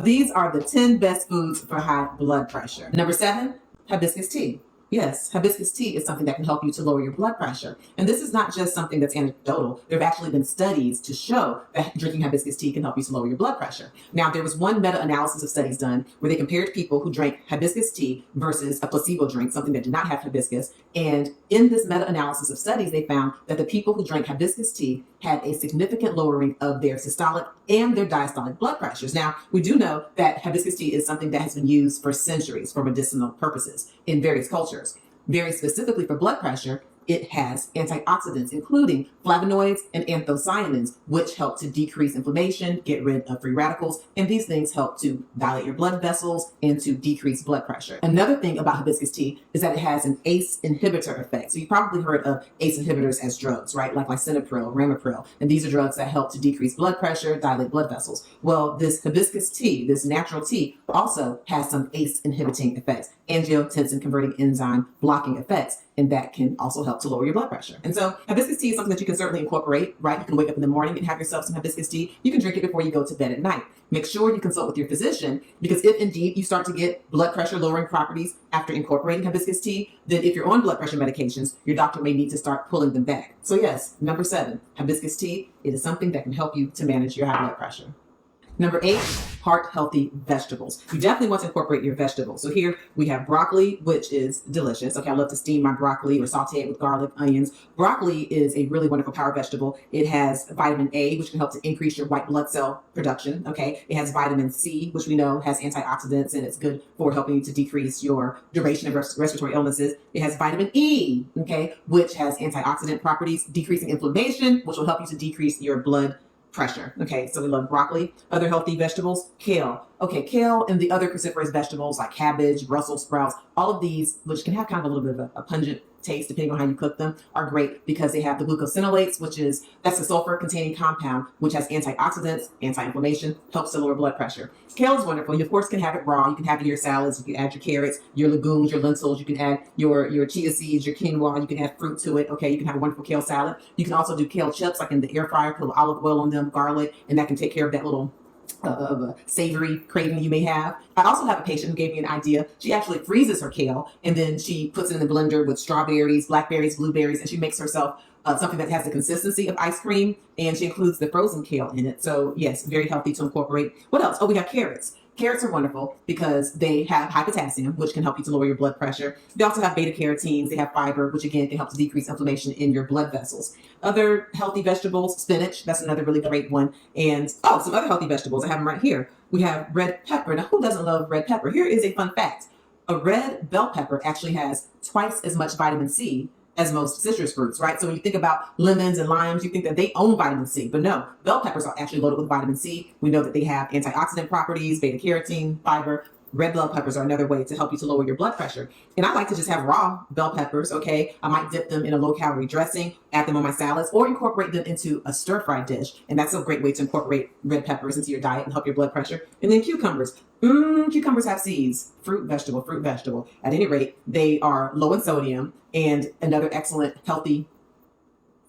These are the 10 best foods for high blood pressure. Number 7, hibiscus tea. Yes, hibiscus tea is something that can help you to lower your blood pressure. And this is not just something that's anecdotal. There have actually been studies to show that drinking hibiscus tea can help you to lower your blood pressure. Now, there was one meta-analysis of studies done where they compared people who drank hibiscus tea versus a placebo drink, something that did not have hibiscus. And in this meta-analysis of studies, they found that the people who drank hibiscus tea had a significant lowering of their systolic and their diastolic blood pressures. Now, we do know that hibiscus tea is something that has been used for centuries for medicinal purposes in various cultures. Very specifically for blood pressure, it has antioxidants, including flavonoids and anthocyanins, which help to decrease inflammation, get rid of free radicals, and these things help to dilate your blood vessels and to decrease blood pressure. Another thing about hibiscus tea is that it has an ACE inhibitor effect. So you've probably heard of ACE inhibitors as drugs, right? Like lisinopril, ramipril, and these are drugs that help to decrease blood pressure, dilate blood vessels. Well, this hibiscus tea, this natural tea, also has some ACE inhibiting effects, angiotensin converting enzyme blocking effects, and that can also help to lower your blood pressure. And so hibiscus tea is something that you can certainly incorporate, right? You can wake up in the morning and have yourself some hibiscus tea. You can drink it before you go to bed at night. Make sure you consult with your physician, because if indeed you start to get blood pressure lowering properties after incorporating hibiscus tea, then if you're on blood pressure medications, your doctor may need to start pulling them back. So yes, number 7, hibiscus tea, it is something that can help you to manage your high blood pressure. Number 8, heart-healthy vegetables. You definitely want to incorporate your vegetables. So here we have broccoli, which is delicious. Okay, I love to steam my broccoli or saute it with garlic, onions. Broccoli is a really wonderful power vegetable. It has vitamin A, which can help to increase your white blood cell production. Okay, it has vitamin C, which we know has antioxidants, and it's good for helping you to decrease your duration of respiratory illnesses. It has vitamin E, okay, which has antioxidant properties, decreasing inflammation, which will help you to decrease your blood pressure. Okay, so we love broccoli. Other healthy vegetables, kale. Okay, kale and the other cruciferous vegetables like cabbage, Brussels sprouts, all of these, which can have kind of a little bit of a pungent taste depending on how you cook them, are great because they have the glucosinolates, that's a sulfur containing compound, which has antioxidants, anti-inflammation, helps to lower blood pressure. Kale is wonderful. You of course can have it raw. You can have it in your salads. You can add your carrots, your legumes, your lentils. You can add your chia seeds, your quinoa. You can add fruit to it. Okay, you can have a wonderful kale salad. You can also do kale chips like in the air fryer, put olive oil on them, garlic, and that can take care of that little of a savory craving you may have. I also have a patient who gave me an idea. She actually freezes her kale and then she puts it in the blender with strawberries, blackberries, blueberries, and she makes herself something that has the consistency of ice cream, and she includes the frozen kale in it. So yes, very healthy to incorporate. What else? Oh, we have carrots. Carrots are wonderful because they have high potassium, which can help you to lower your blood pressure. They also have beta carotenes. They have fiber, which again can help to decrease inflammation in your blood vessels. Other healthy vegetables, spinach, that's another really great one. And some other healthy vegetables, I have them right here. We have red pepper. Now, who doesn't love red pepper? Here is a fun fact. A red bell pepper actually has twice as much vitamin C as most citrus fruits, right? So when you think about lemons and limes, you think that they own vitamin C, but no, bell peppers are actually loaded with vitamin C. We know that they have antioxidant properties, beta carotene, fiber. Red bell peppers are another way to help you to lower your blood pressure. And I like to just have raw bell peppers, okay? I might dip them in a low-calorie dressing, add them on my salads, or incorporate them into a stir-fry dish. And that's a great way to incorporate red peppers into your diet and help your blood pressure. And then cucumbers. Cucumbers have seeds. Fruit, vegetable. At any rate, they are low in sodium and another excellent healthy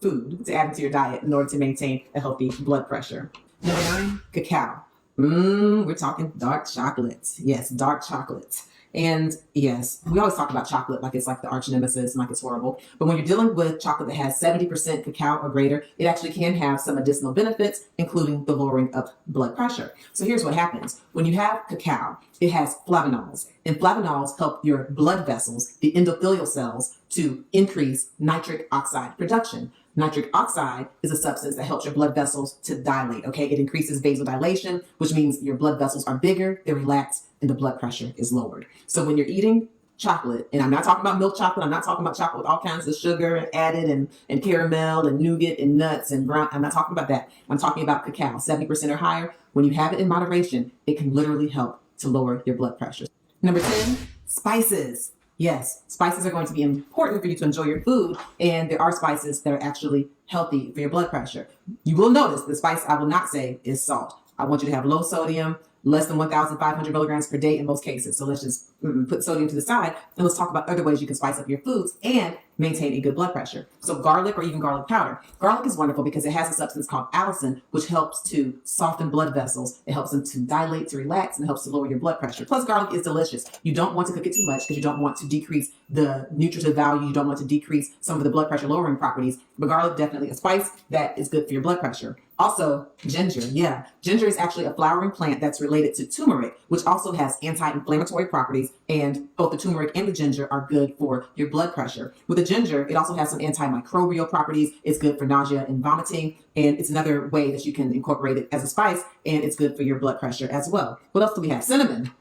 food to add into your diet in order to maintain a healthy blood pressure. Number 9, cacao. We're talking dark chocolates. Yes, dark chocolates. And yes, we always talk about chocolate like it's like the arch nemesis and like it's horrible. But when you're dealing with chocolate that has 70% cacao or greater, it actually can have some medicinal benefits, including the lowering of blood pressure. So here's what happens. When you have cacao, it has flavonols. And flavonols help your blood vessels, the endothelial cells, to increase nitric oxide production. Nitric oxide is a substance that helps your blood vessels to dilate, okay? It increases vasodilation, which means your blood vessels are bigger, they relax, and the blood pressure is lowered. So when you're eating chocolate, and I'm not talking about milk chocolate, I'm not talking about chocolate with all kinds of sugar added and caramel and nougat and nuts and brown, I'm not talking about that. I'm talking about cacao, 70% or higher. When you have it in moderation, it can literally help to lower your blood pressure. Number 10, spices. Yes, spices are going to be important for you to enjoy your food, and there are spices that are actually healthy for your blood pressure. You will notice the spice I will not say is salt. I want you to have low sodium, less than 1,500 milligrams per day in most cases. So let's just put sodium to the side, and let's talk about other ways you can spice up your foods and maintain a good blood pressure. So garlic or even garlic powder. Garlic is wonderful because it has a substance called allicin, which helps to soften blood vessels. It helps them to dilate, to relax, and helps to lower your blood pressure. Plus, garlic is delicious. You don't want to cook it too much because you don't want to decrease the nutritive value. You don't want to decrease some of the blood pressure lowering properties. But garlic, definitely a spice that is good for your blood pressure. Also, ginger. Yeah, ginger is actually a flowering plant that's related to turmeric, which also has anti-inflammatory properties. And both the turmeric and the ginger are good for your blood pressure. With the ginger, it also has some antimicrobial properties. It's good for nausea and vomiting. And it's another way that you can incorporate it as a spice. And it's good for your blood pressure as well. What else do we have? Cinnamon.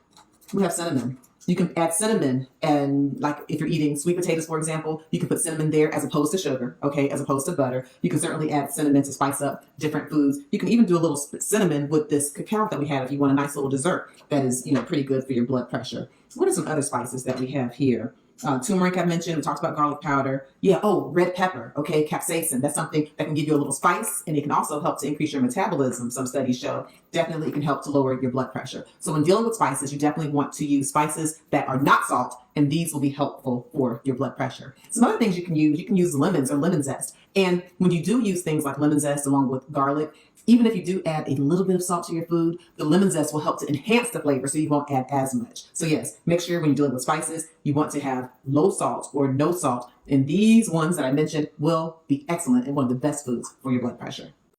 We have cinnamon. You can add cinnamon, and like if you're eating sweet potatoes, for example, you can put cinnamon there as opposed to sugar, okay, as opposed to butter. You can certainly add cinnamon to spice up different foods. You can even do a little cinnamon with this cacao that we have if you want a nice little dessert that is, pretty good for your blood pressure. What are some other spices that we have here? Turmeric I mentioned. We talked about garlic powder. Yeah. Oh, red pepper. Okay. Capsaicin. That's something that can give you a little spice, and it can also help to increase your metabolism. Some studies show definitely it can help to lower your blood pressure. So when dealing with spices, you definitely want to use spices that are not salt, and these will be helpful for your blood pressure. Some other things you can use lemons or lemon zest. And when you do use things like lemon zest along with garlic, even if you do add a little bit of salt to your food, the lemon zest will help to enhance the flavor so you won't add as much. So yes, make sure when you're dealing with spices, you want to have low salt or no salt. And these ones that I mentioned will be excellent and one of the best foods for your blood pressure.